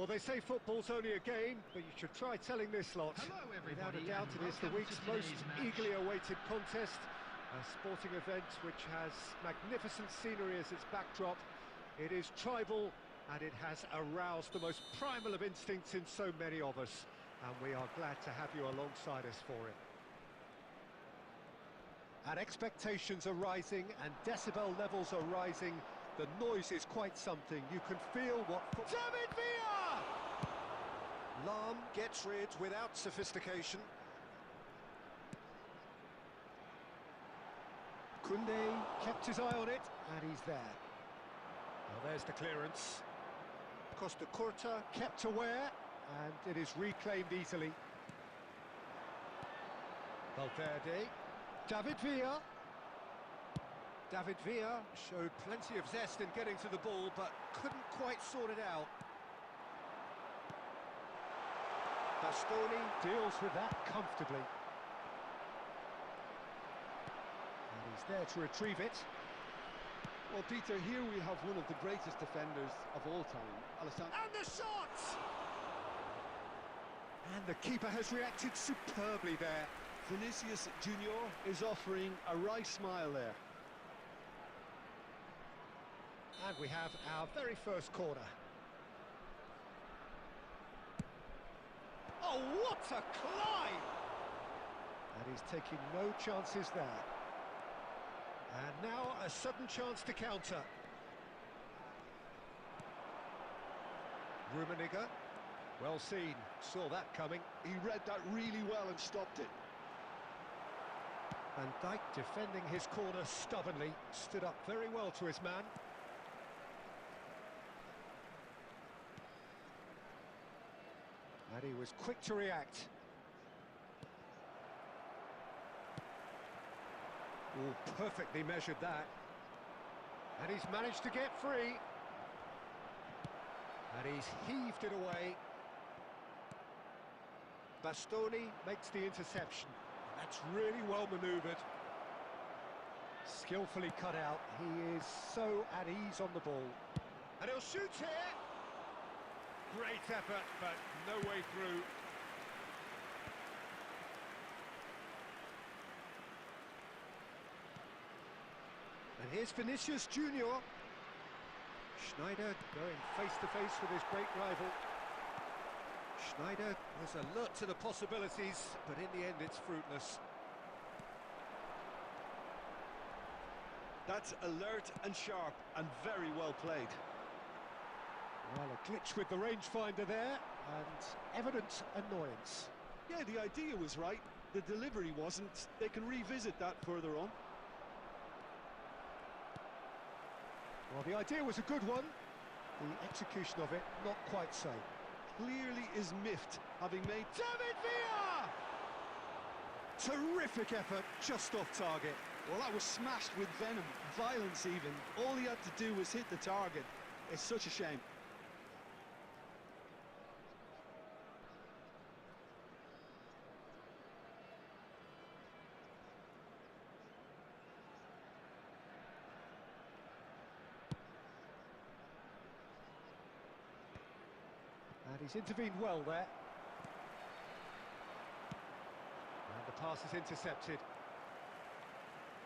Well, they say football's only a game, but you should try telling this lot. Hello, everybody, Without a doubt, and it is the welcome week's to most today's match. eagerly awaited contest. A sporting event which has magnificent scenery as its backdrop. It is tribal, and it has aroused the most primal of instincts in so many of us. And we are glad to have you alongside us for it. And expectations are rising, and decibel levels are rising. The noise is quite something. You can feel what... David Villa! Lahm gets rid without sophistication. Koundé kept his eye on it, and he's there. Well, there's the clearance. Costa Curta kept aware, and it is reclaimed easily. Valverde. David Villa. David Villa showed plenty of zest in getting to the ball, but couldn't quite sort it out. Bastoni deals with that comfortably. And he's there to retrieve it. Well, Peter, here we have one of the greatest defenders of all time, Alessandro. And the shot! And the keeper has reacted superbly there. Vinicius Junior is offering a wry smile there. And we have our very first corner. Oh, what a climb! And he's taking no chances there. And now a sudden chance to counter. Rummenigge, well seen, saw that coming. He read that really well and stopped it. Van Dijk defending his corner stubbornly, stood up very well to his man. And he was quick to react. Oh, perfectly measured that. And he's managed to get free. And he's heaved it away. Bastoni makes the interception. That's really well manoeuvred. Skillfully cut out. He is so at ease on the ball. And he'll shoot here. Great effort, but no way through. And here's Vinicius Junior. Schneider going face-to-face with his great rival. Schneider was alert to the possibilities, but in the end it's fruitless. That's alert and sharp and very well played. Well, a glitch with the rangefinder there, and evident annoyance. Yeah, the idea was right, the delivery wasn't. They can revisit that further on. Well, the idea was a good one. The execution of it, not quite so. Clearly is miffed, having made... David Villa! Terrific effort, just off target. Well, that was smashed with venom, violence even. All he had to do was hit the target. It's such a shame. And he's intervened well there. And the pass is intercepted.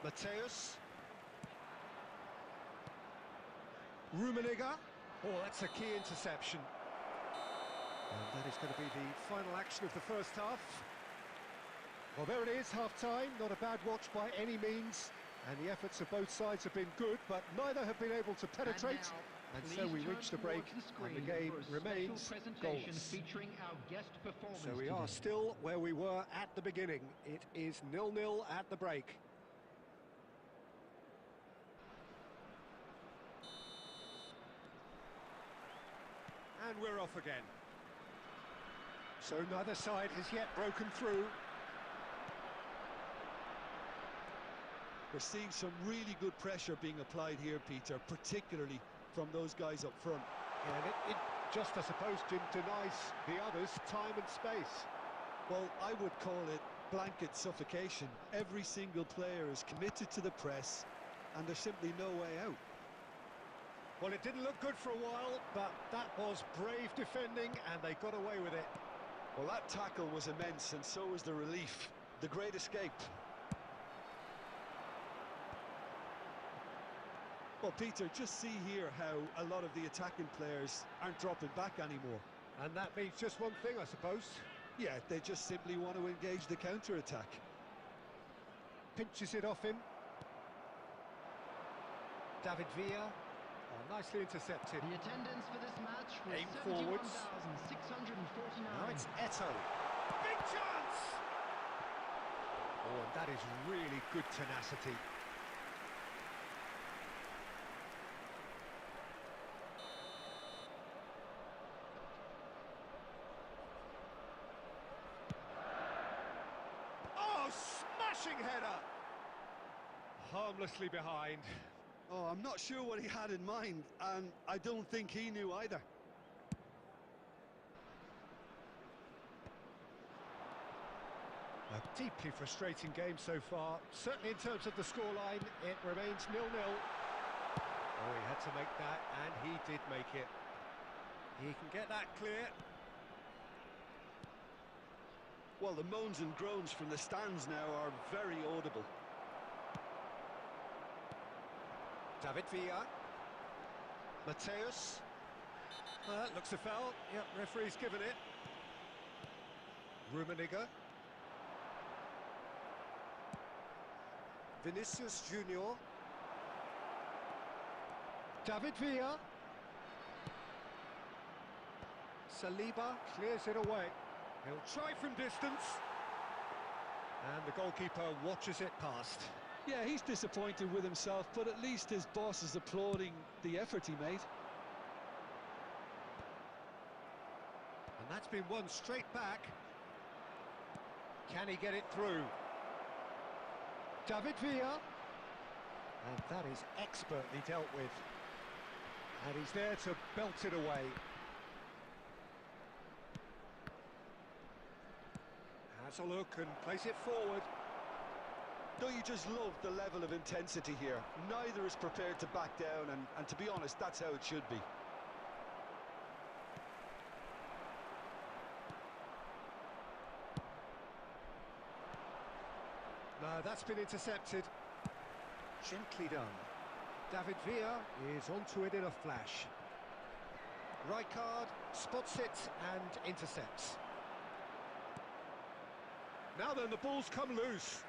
Mateus. Rummenigge. Oh, that's a key interception. And that is going to be the final action of the first half. Well, there it is, half-time. Not a bad watch by any means. And the efforts of both sides have been good, but neither have been able to penetrate. And so we reach the break, and the game remains goalless. Featuring our guest performance So we are still where we were at the beginning. It is 0-0 at the break. And we're off again. So neither side has yet broken through. We're seeing some really good pressure being applied here, Peter, particularly from those guys up front. And it just, I suppose, Jim, denies the others time and space. Well, I would call it blanket suffocation. Every single player is committed to the press, and there's simply no way out. Well, it didn't look good for a while, but that was brave defending, and they got away with it. Well, that tackle was immense, and so was the relief. The great escape. Well, Peter, just see here how a lot of the attacking players aren't dropping back anymore. And that means just one thing, I suppose. Yeah, they just simply want to engage the counter-attack. Pinches it off him. David Villa. Oh, nicely intercepted. The attendance for this match was Aim forwards. 71,649. Now it's Eto. Big chance! Oh, and that is really good tenacity. Oh, smashing header! Harmlessly behind. Oh, I'm not sure what he had in mind, and I don't think he knew either. A deeply frustrating game so far. Certainly in terms of the scoreline, it remains 0-0. Oh, he had to make that, and he did make it. He can get that clear. Well, the moans and groans from the stands now are very audible. David Villa. Mateus. That looks a foul. Yep, referee's given it. Rummenigge. Vinicius Junior. David Villa. Saliba clears it away. He'll try from distance. And the goalkeeper watches it past. Yeah, he's disappointed with himself, but at least his boss is applauding the effort he made. And that's been won straight back. Can he get it through? David Villa. And that is expertly dealt with. And he's there to belt it away. Has a look and plays it forward. Don't you just love the level of intensity here? Neither is prepared to back down, and to be honest, that's how it should be. No, that's been intercepted. Gently done. David Villa is onto it in a flash. Rijkaard spots it and intercepts. Now then, the ball's come loose.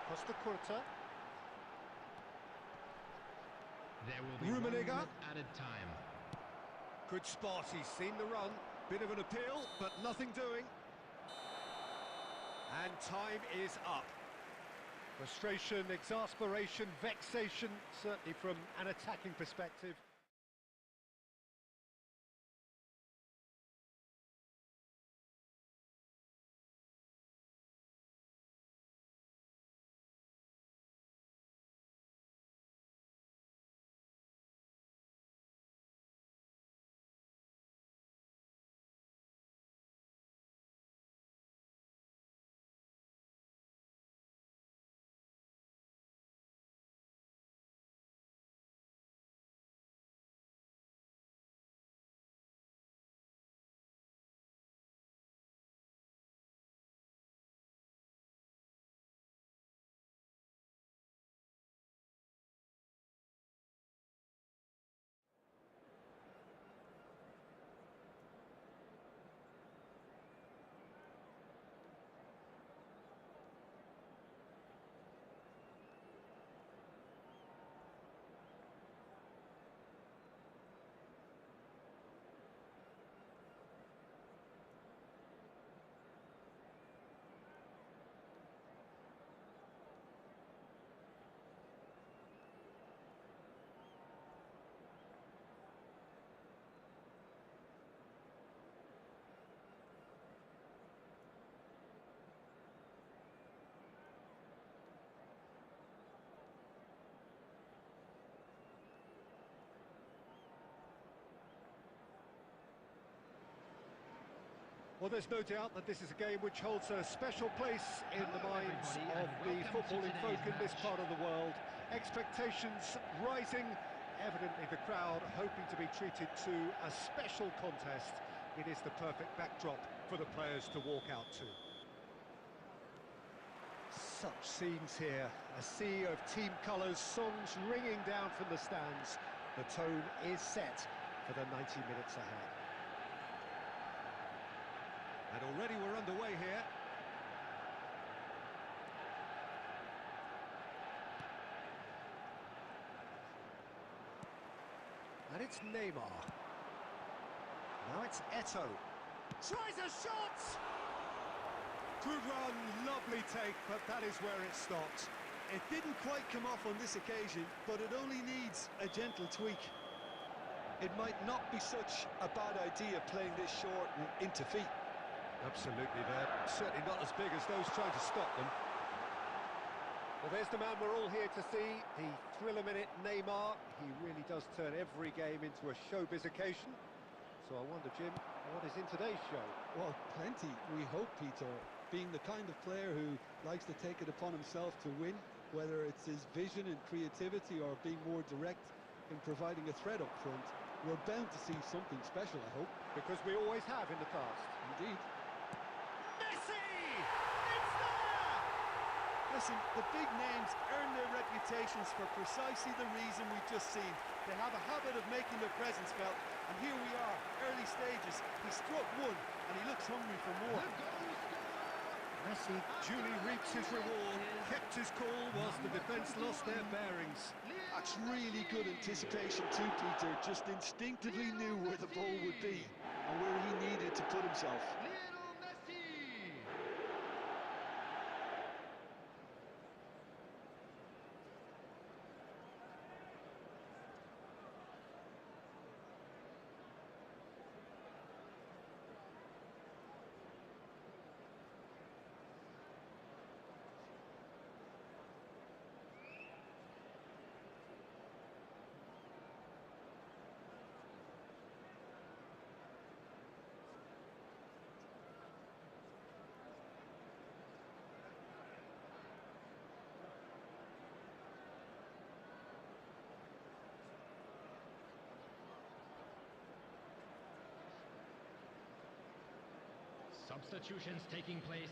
Costa Curta. There will be 1 Rummenigge. minute added time. Good spot, he's seen the run. Bit of an appeal, but nothing doing. And time is up. Frustration, exasperation, vexation, certainly from an attacking perspective. Well, there's no doubt that this is a game which holds a special place in the Hello, minds everybody, of and the welcome to footballing folk today's in this match. part of the world. Expectations rising, evidently the crowd hoping to be treated to a special contest. It is the perfect backdrop for the players to walk out to. Such scenes here, a sea of team colours, songs ringing down from the stands. The tone is set for the 90 minutes ahead. And already we're underway here. And it's Neymar. Now it's Eto'o. Tries a shot! Good run, lovely take, but that is where it stopped. It didn't quite come off on this occasion, but it only needs a gentle tweak. It might not be such a bad idea playing this short and into feet. Absolutely, they're certainly not as big as those trying to stop them. Well, there's the man we're all here to see, the thriller-minute Neymar. He really does turn every game into a showbiz occasion. So I wonder, Jim, what is in today's show? Well, plenty, we hope, Peter. Being the kind of player who likes to take it upon himself to win, whether it's his vision and creativity or being more direct in providing a threat up front, we're bound to see something special, I hope. Because we always have in the past. Indeed. Messi! It's there! Listen, the big names earn their reputations for precisely the reason we've just seen. They have a habit of making their presence felt, and here we are, early stages. He struck one, and he looks hungry for more. Messi duly reaps his reward, kept his cool whilst the defence lost their bearings. That's really good anticipation too, Peter. Just instinctively knew where the ball would be and where he needed to put himself. Substitutions taking place.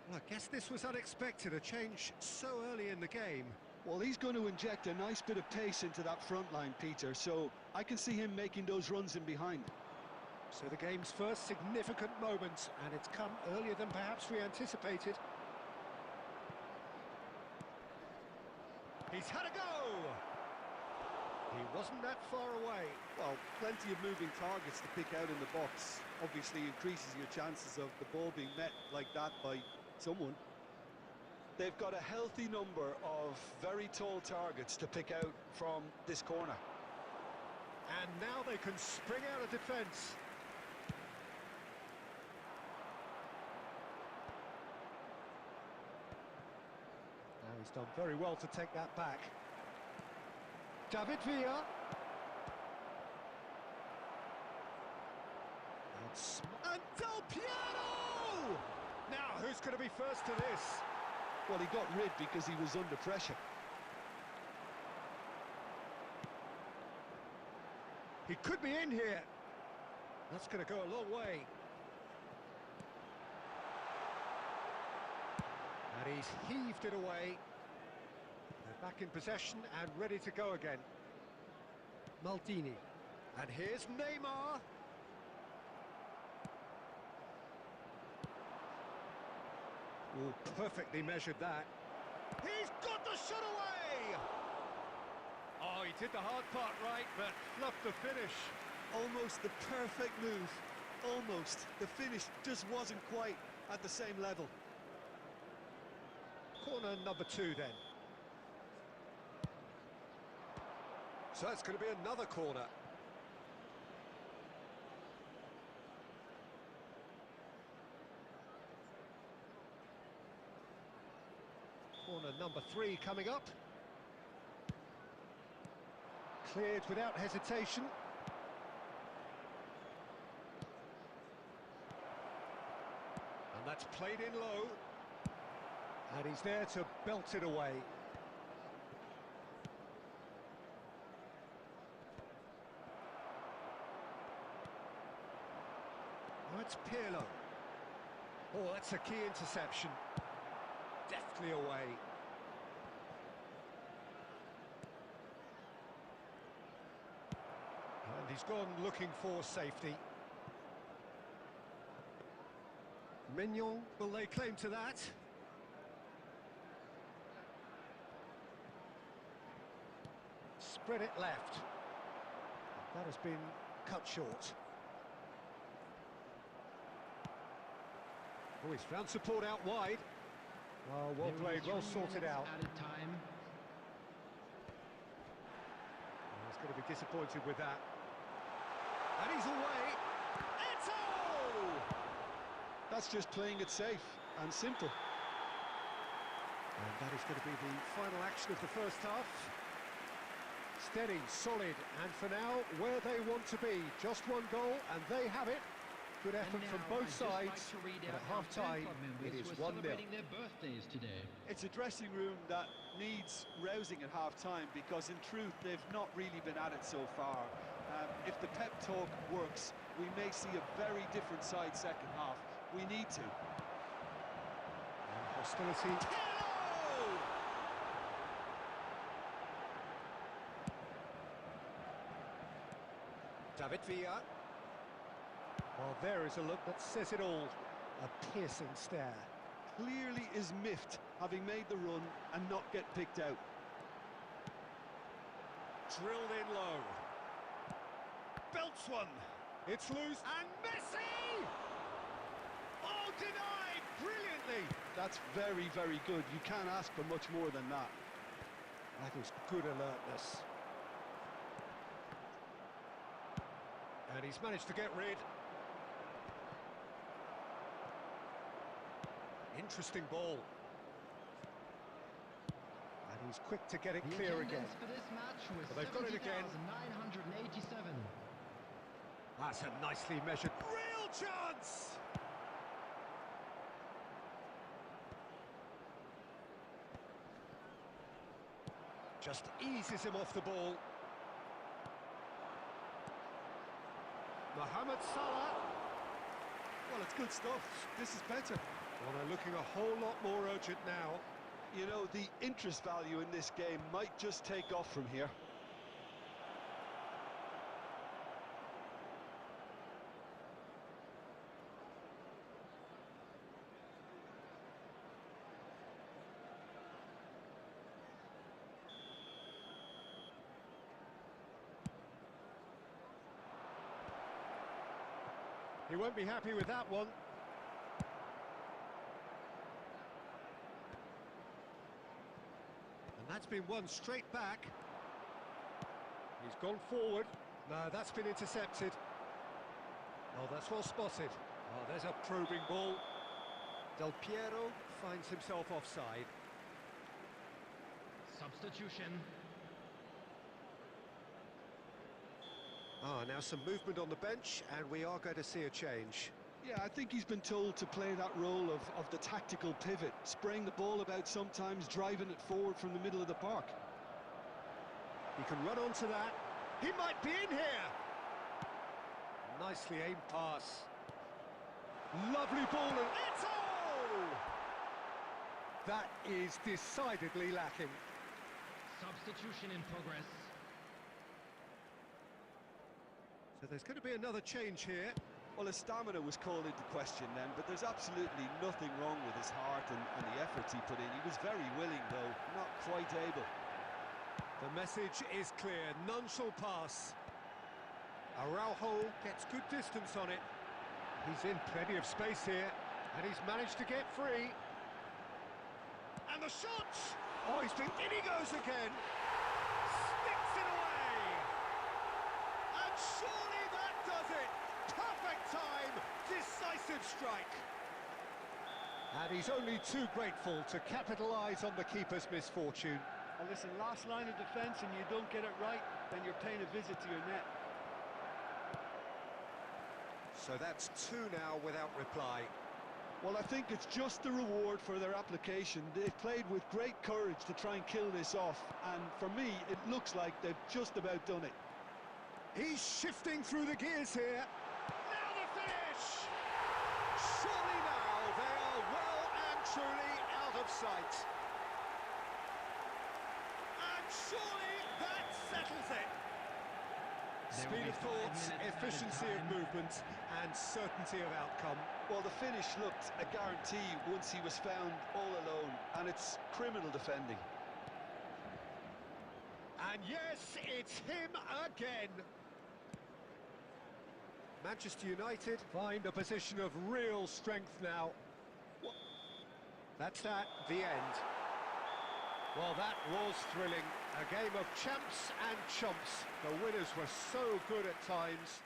Well, I guess this was unexpected, a change so early in the game. Well, he's going to inject a nice bit of pace into that front line, Peter, so I can see him making those runs in behind. So the game's first significant moment, and it's come earlier than perhaps we anticipated. He's had a go! He wasn't that far away. Well, plenty of moving targets to pick out in the box. Obviously increases your chances of the ball being met like that by someone. They've got a healthy number of very tall targets to pick out from this corner. And now they can spring out of defence. Now he's done very well to take that back. David Villa. And Del Piero! Now, who's going to be first to this? Well, he got rid because he was under pressure. He could be in here. That's going to go a long way. And he's heaved it away. They're back in possession and ready to go again. Maldini. And here's Neymar. Oh, perfectly measured that. He's got the shot away! Oh, he did the hard part right, but fluffed the finish. Almost the perfect move. Almost. The finish just wasn't quite at the same level. Corner number 2 then. So it's going to be another corner. Corner number 3 coming up. Cleared without hesitation. That's played in low. And he's there to belt it away. That's Pirlo. Oh, that's a key interception. Deftly away. And he's gone looking for safety. Mignon, will they claim to that? Spread it left. That has been cut short. Oh, he's found support out wide. Oh, well played, well sorted out. Added time. Oh, he's going to be disappointed with that. And he's away. Eto'o! That's just playing it safe and simple. And that is going to be the final action of the first half. Steady, solid, and for now, where they want to be. Just one goal, and they have it. Good effort from both sides, but at half-time, it is 1-0. Celebrating their birthdays today. It's a dressing room that needs rousing at half-time because, in truth, they've not really been at it so far. If the pep talk works, we may see a very different side second half. We need to. And hostility. David Villa. Well, there is a look that says it all. A piercing stare. Clearly is miffed, having made the run and not get picked out. Drilled in low. Belts one. It's loose. And Messi! Oh, denied brilliantly. That's very, very good. You can't ask for much more than that. That is good alertness. And he's managed to get rid. Interesting ball. And he's quick to get it The clear again. attendance for this match was But they've got it again. 70,987. That's a nicely measured. Real chance! Just eases him off the ball. Mohamed Salah. Well, it's good stuff. This is better. Well, they're looking a whole lot more urgent now. You know, the interest value in this game might just take off from here. He won't be happy with that one. And that's been won straight back. He's gone forward. No, that's been intercepted. Oh, that's well spotted. Oh, there's a probing ball. Del Piero finds himself offside. Substitution. Ah, now some movement on the bench, and we are going to see a change. Yeah, I think he's been told to play that role of the tactical pivot, spraying the ball about sometimes, driving it forward from the middle of the park. He can run onto that. He might be in here. Nicely aimed pass. Lovely ball and Eto'o! That is decidedly lacking. Substitution in progress. So there's going to be another change here. Well, his stamina was called into question then, but there's absolutely nothing wrong with his heart and the efforts he put in. He was very willing, though, not quite able. The message is clear, none shall pass. Araujo gets good distance on it. He's in plenty of space here, and he's managed to get free. And the shot! Oh, in he goes again. Sticks it away! And surely that does it! Perfect time, decisive strike. And he's only too grateful to capitalise on the keeper's misfortune. Well, listen, last line of defence and you don't get it right, then you're paying a visit to your net. So that's two now without reply. Well, I think it's just the reward for their application. They've played with great courage to try and kill this off, and for me, it looks like they've just about done it. He's shifting through the gears here. Now the finish! Surely now they are well and truly out of sight. And surely that settles it. Speed of thought, efficiency of movement, and certainty of outcome. Well, the finish looked a guarantee once he was found all alone, and it's criminal defending. And yes, it's him again. Manchester United find a position of real strength now. That's that, the end. Well, that was thrilling. A game of champs and chumps. The winners were so good at times.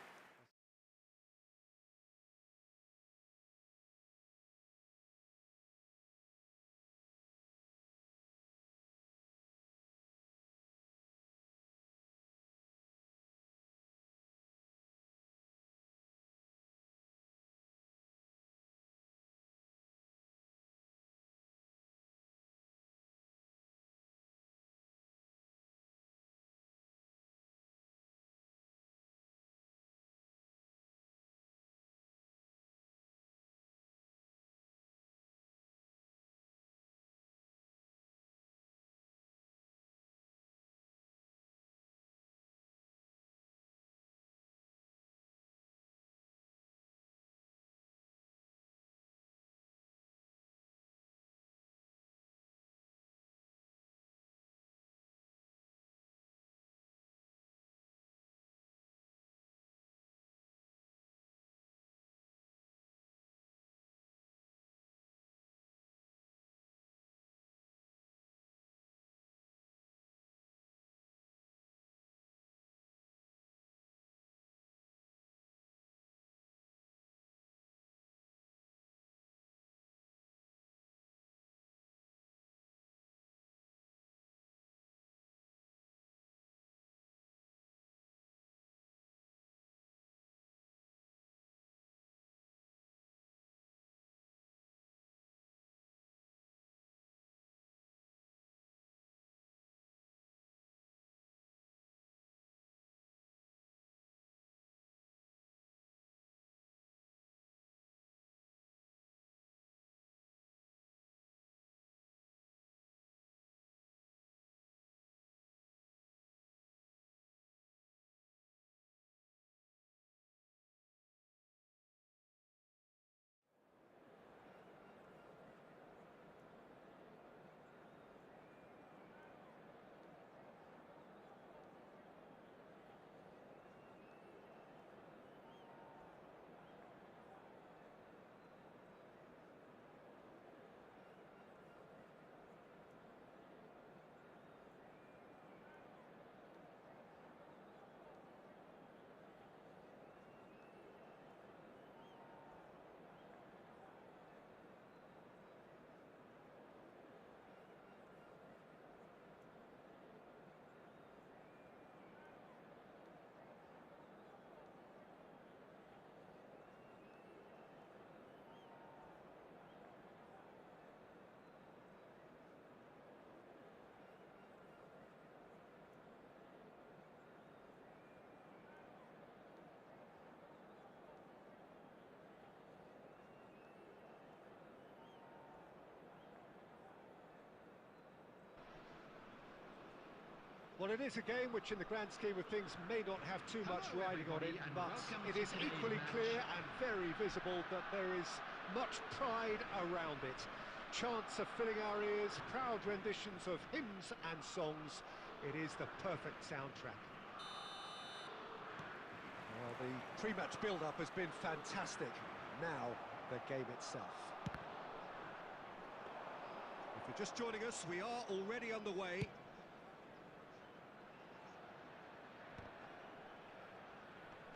Well, it is a game which in the grand scheme of things may not have too much Hello, riding on it, everybody, and but welcome it to is today's equally match. clear and very visible that there is much pride around it. Chants are filling our ears, proud renditions of hymns and songs. It is the perfect soundtrack. Well, the pre-match build-up has been fantastic. Now, the game itself. If you're just joining us, we are already underway.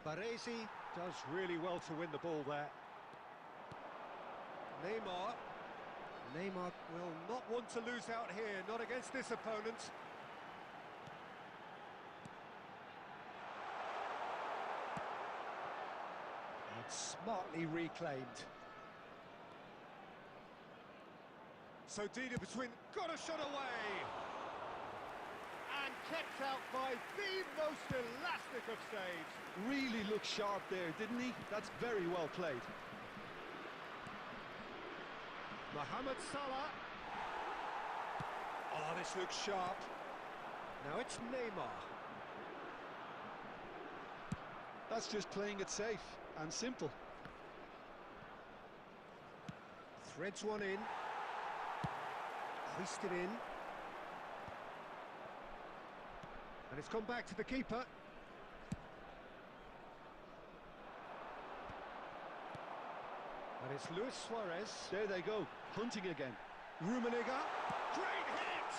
Baresi does really well to win the ball there. Neymar will not want to lose out here, not against this opponent. And smartly reclaimed. So Dida between, got a shot away! And kept out by the most elastic of saves. Really looked sharp there, didn't he? That's very well played. Mohamed Salah. Oh, this looks sharp. Now it's Neymar. That's just playing it safe and simple. Threads one in. Hoisted in. And it's come back to the keeper. And it's Luis Suarez. There they go, hunting again. Rummenigge. Great hit!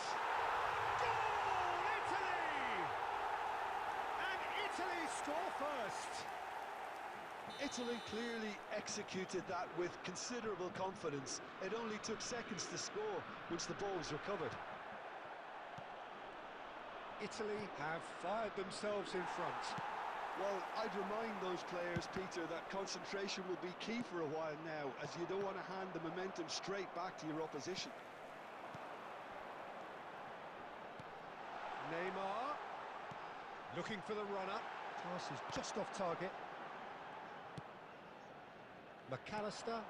Goal, Italy! And Italy score first. Italy clearly executed that with considerable confidence. It only took seconds to score once the ball was recovered. Italy have fired themselves in front. Well, I'd remind those players, Peter, that concentration will be key for a while now, as you don't want to hand the momentum straight back to your opposition. Neymar, looking for the runner. Pass is just off target. McAllister.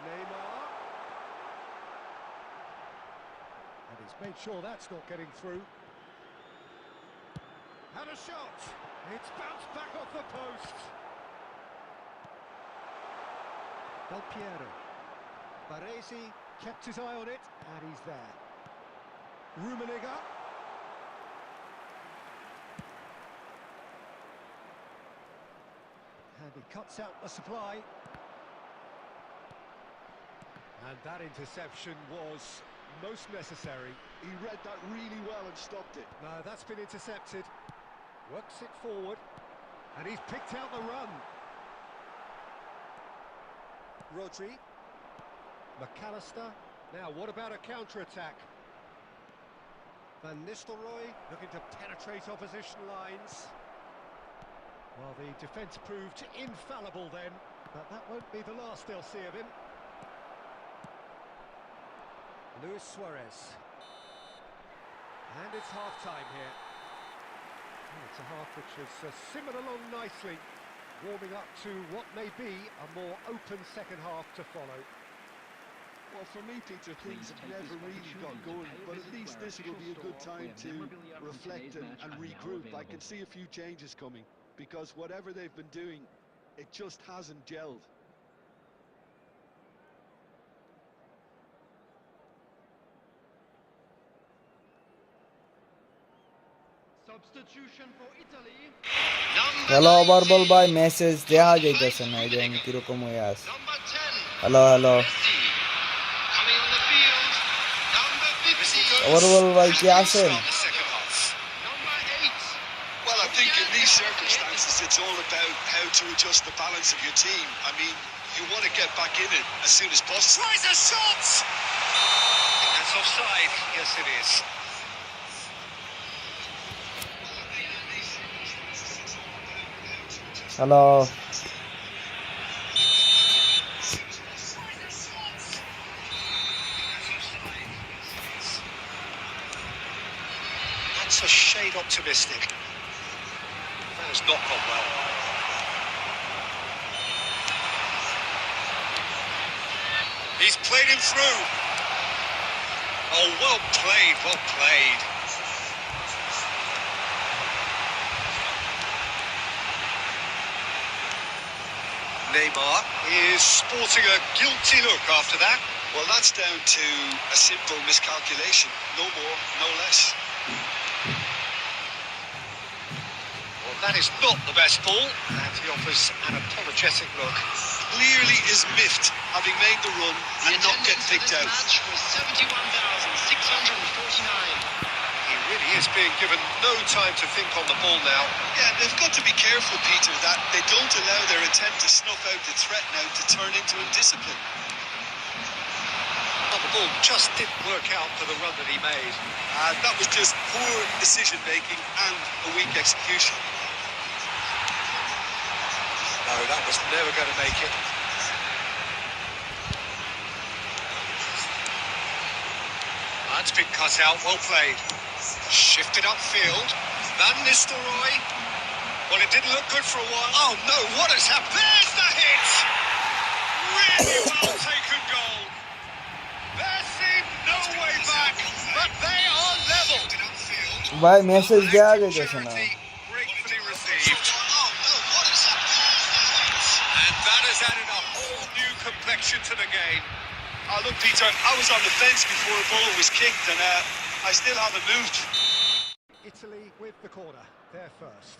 Neymar. And he's made sure that's not getting through. And a shot! It's bounced back off the post. Del Piero. Baresi kept his eye on it, and he's there. Rummenigge. And he cuts out the supply. And that interception was most necessary. He read that really well and stopped it. No, that's been intercepted. Works it forward. And he's picked out the run. Rodri. McAllister. Now, what about a counter-attack? Van Nistelrooy looking to penetrate opposition lines. Well, the defence proved infallible then, but that won't be the last they'll see of him. Luis Suarez. And it's half-time here. And it's a half which has simmered along nicely, warming up to what may be a more open second half to follow. Well, for me, Peter, things have never really got going, but at least this will be a good time to reflect and regroup. I can see a few changes coming, because whatever they've been doing, it just hasn't gelled. Substitution for Italy. Hello বর্বল ভাই message দেয়া যাইতেছে না এই যে আমি কিরকম হয়ে আছি হ্যালো হ্যালো বর্বল ভাই কি আছেন Well, I think in these circumstances it's all about how to adjust the balance of your team. I mean, you want to get back in it as soon as possible. Tries a shot! That's offside. Yes, it is. Hello That's a shade optimistic. That has not gone well. He's played him through. Oh, well played, well played. Neymar is sporting a guilty look after that. Well, that's down to a simple miscalculation. No more, no less. Well, that is not the best ball, and he offers an apologetic look. Clearly is miffed, having made the run and not get picked out. Match was 71,649. He really is being given no time to think on the ball now. Yeah, they've got to be careful, Peter, that they don't allow their attempt to snuff out the threat now to turn into indiscipline. But the ball just didn't work out for the run that he made. That was just poor decision-making and a weak execution. No, that was never going to make it. cut out, well played. Shifted upfield. Van Nistelrooy. Well, it didn't look good for a while. Oh no, what has happened? There's the hit! Really well taken goal. There seemed no way back, but they are level. भाई message दे आ गई जैसे ना Gratefully received. And that has added a whole new complexion to the game. Oh, look, Peter, I was on the fence before the ball was kicked, and I still haven't moved. Italy with the corner, they're first.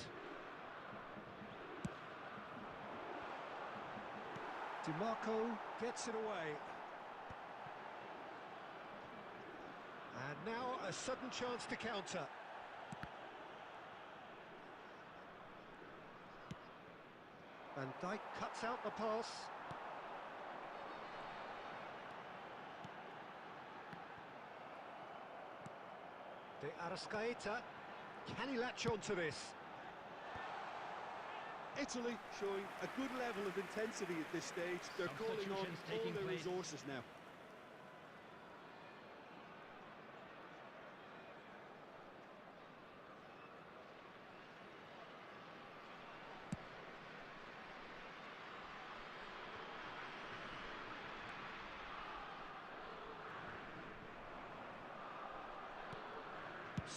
DiMarco gets it away. And now a sudden chance to counter. Van Dijk cuts out the pass. De Arrascaeta, can he latch on to this? Italy showing a good level of intensity at this stage. They're calling on all their resources now.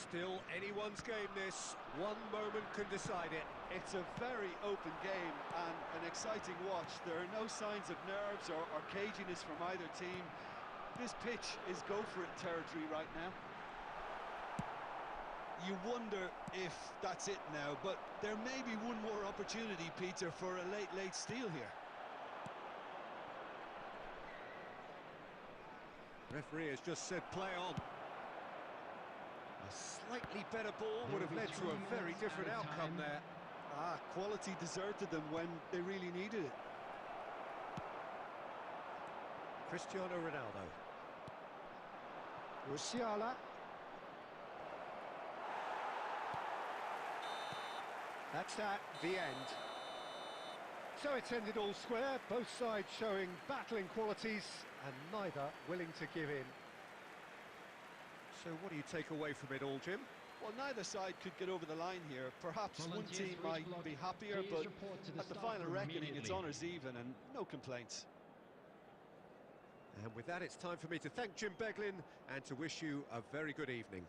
Still anyone's game this. One moment can decide it. It's a very open game and an exciting watch. There are no signs of nerves or caginess from either team. This pitch is go-for-it territory right now. You wonder if that's it now, but there may be one more opportunity, Peter, for a late steal here. Referee has just said play on. A slightly better ball would have led to a very different outcome there. Quality deserted them when they really needed it. Cristiano Ronaldo. Musiala. That's that, the end. So it's ended all square, both sides showing battling qualities and neither willing to give in. So what do you take away from it all, Jim? Well, neither side could get over the line here. Perhaps one team might be happier, but at the final reckoning, it's honours even and no complaints. And with that, it's time for me to thank Jim Beglin and to wish you a very good evening.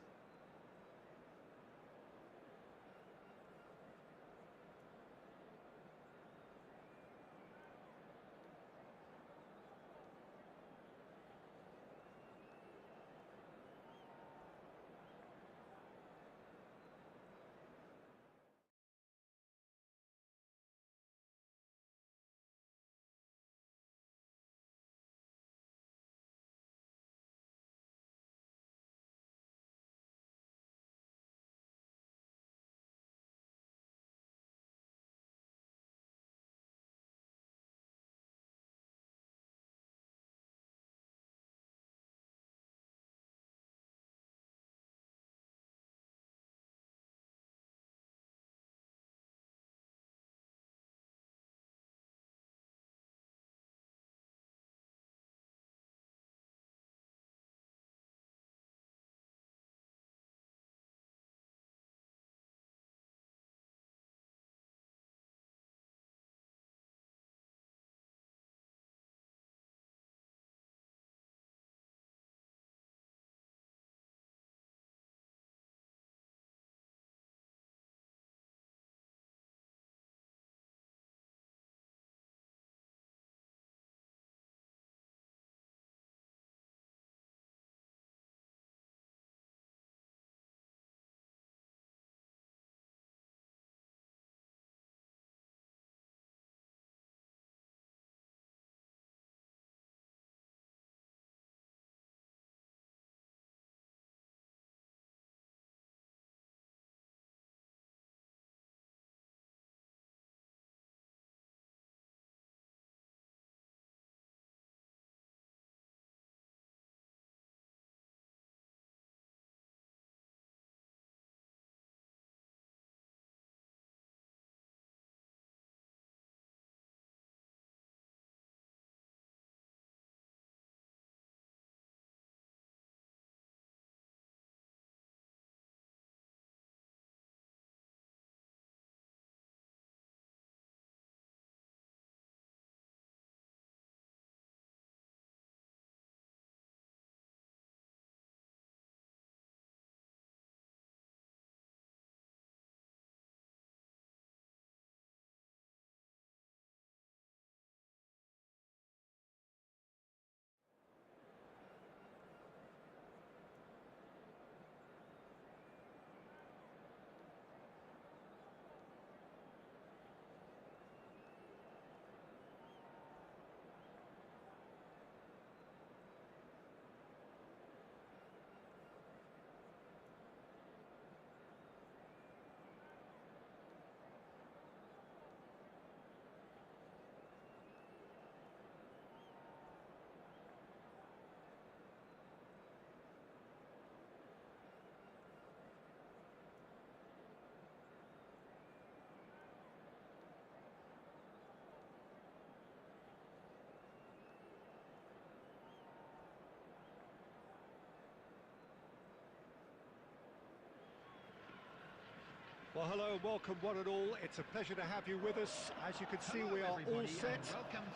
Well, hello and welcome one and all. It's a pleasure to have you with us. As you can see, we are all set.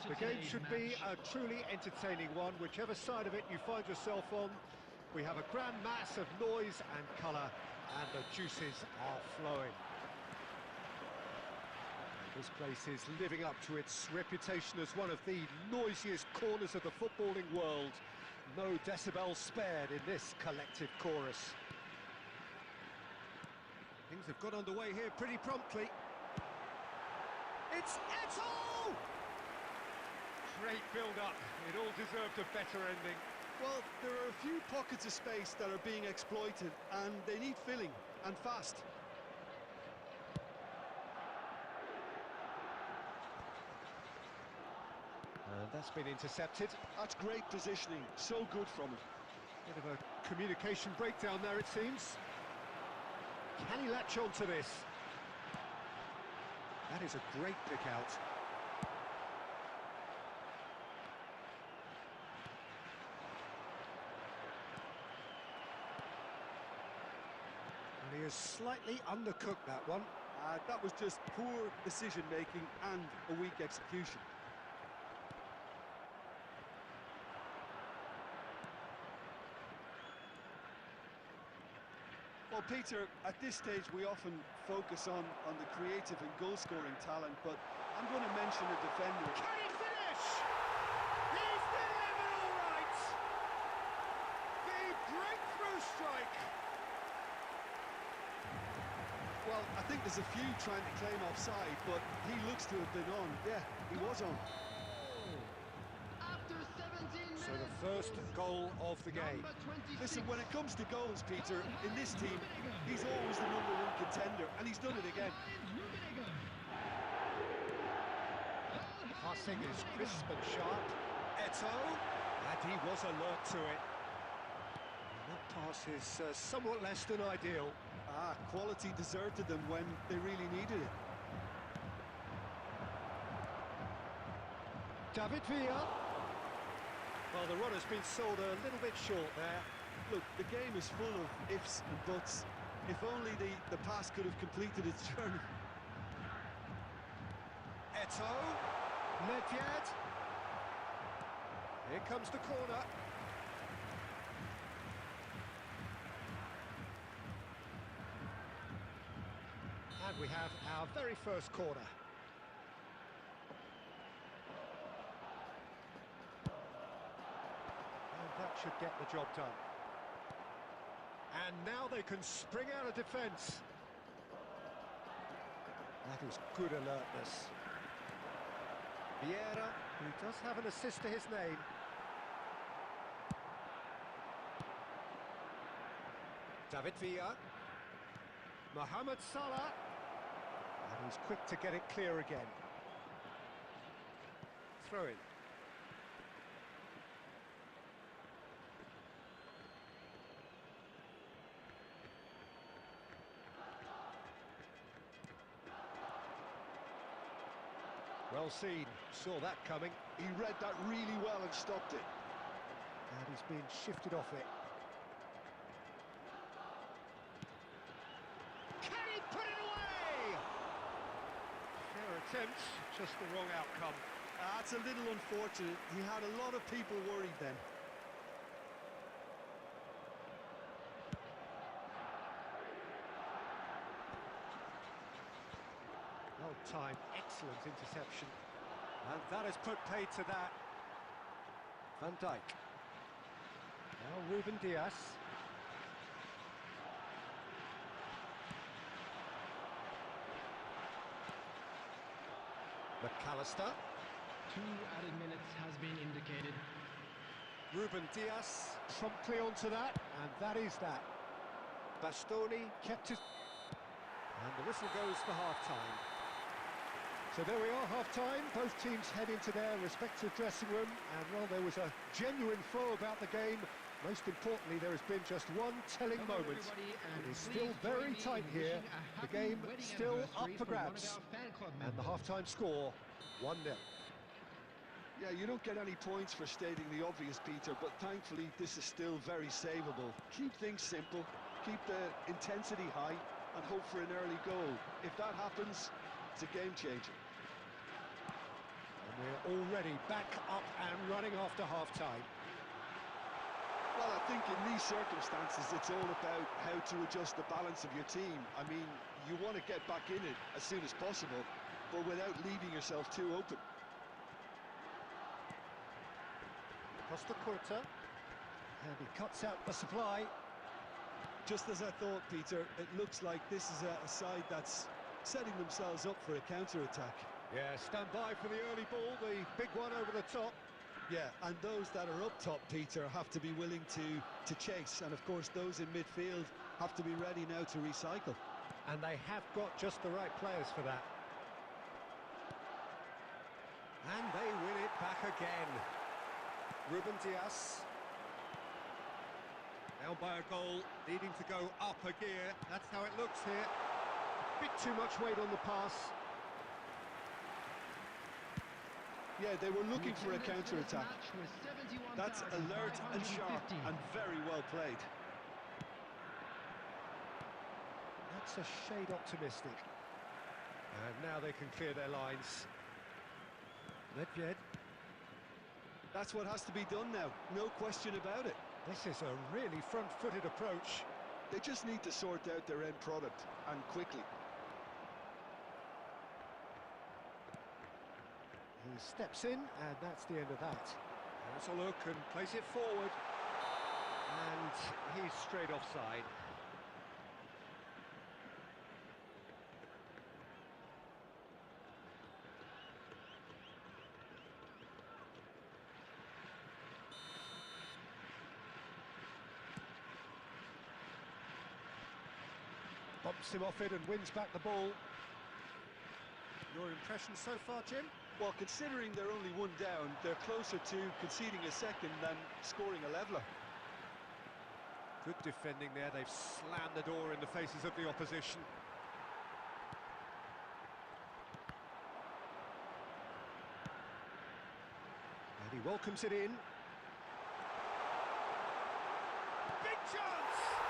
The game should be a truly entertaining one, whichever side of it you find yourself on. We have a grand mass of noise and colour, and the juices are flowing. This place is living up to its reputation as one of the noisiest corners of the footballing world. No decibels spared in this collective chorus. Things have got underway here pretty promptly. It's Eto'o! Great build-up. It all deserved a better ending. Well, there are a few pockets of space that are being exploited, and they need filling, and fast. And that's been intercepted. That's great positioning, so good from him. Bit of a communication breakdown there, it seems. Can he latch on to this? That is a great pick out. And he has slightly undercooked that one. That was just poor decision-making and a weak execution. Well, Peter, at this stage we often focus on the creative and goal-scoring talent, but I'm going to mention a defender. Can he finish? He's delivered all right! The breakthrough strike! Well, I think there's a few trying to claim offside, but he looks to have been on. Yeah, he was on. So the first goal of the game. Listen, when it comes to goals, Peter, in this team, he's always the #1 contender, and he's done it again. Passing is crisp and sharp. Eto'o, and he was alert to it. And that pass is somewhat less than ideal. Quality deserted them when they really needed it. David Villa. Well, the run has been sold a little bit short there. Look, the game is full of ifs and buts. If only the pass could have completed its journey. Eto'o, Nedved. Here comes the corner. And we have our very first corner. That should get the job done. And now they can spring out of defence. That is good alertness. Vieira, who does have an assist to his name. David Villa. Mohamed Salah. And he's quick to get it clear again. Throw in. Well seen, saw that coming. He read that really well and stopped it. And he's been shifted off it. Can he put it away? Fair attempt, just the wrong outcome. That's a little unfortunate. He had a lot of people worried then. Well-timed, excellent interception. And that has put paid to that. Van Dijk. Now Ruben Diaz. McAllister. 2 added minutes has been indicated. Ruben Diaz promptly onto that, and that is that. Bastoni kept his... And the whistle goes for half-time. So there we are, half-time. Both teams head into their respective dressing room, and while there was a genuine flow about the game, most importantly, there has been just one telling moment. It is still very tight here. The game still up for grabs. And the half-time score, 1-0. Yeah, you don't get any points for stating the obvious, Peter, but thankfully this is still very savable. Keep things simple, keep the intensity high, and hope for an early goal. If that happens, it's a game changer. And we're already back up and running after half-time. Well, I think in these circumstances, it's all about how to adjust the balance of your team. I mean, you want to get back in it as soon as possible, but without leaving yourself too open. Costa Curta. And he cuts out the supply. Just as I thought, Peter, it looks like this is a side that's setting themselves up for a counter-attack. Yeah, stand by for the early ball, the big one over the top. Yeah, and those that are up top, Peter, have to be willing to chase. And, of course, those in midfield have to be ready now to recycle. And they have got just the right players for that. And they win it back again. Ruben Dias. Down by a goal, needing to go up a gear. That's how it looks here. Bit too much weight on the pass. Yeah, they were looking for a counter-attack. That's alert and sharp and very well played. That's a shade optimistic. And now they can clear their lines. Nedved. That's what has to be done now, no question about it. This is a really front-footed approach. They just need to sort out their end product, and quickly. He steps in, and that's the end of that. Has a look and plays it forward. And he's straight offside. Bumps him off it and wins back the ball. Your impression so far, Jim? Well, considering they're only one down, they're closer to conceding a second than scoring a leveller. Good defending there. They've slammed the door in the faces of the opposition. And he welcomes it in. Big chance!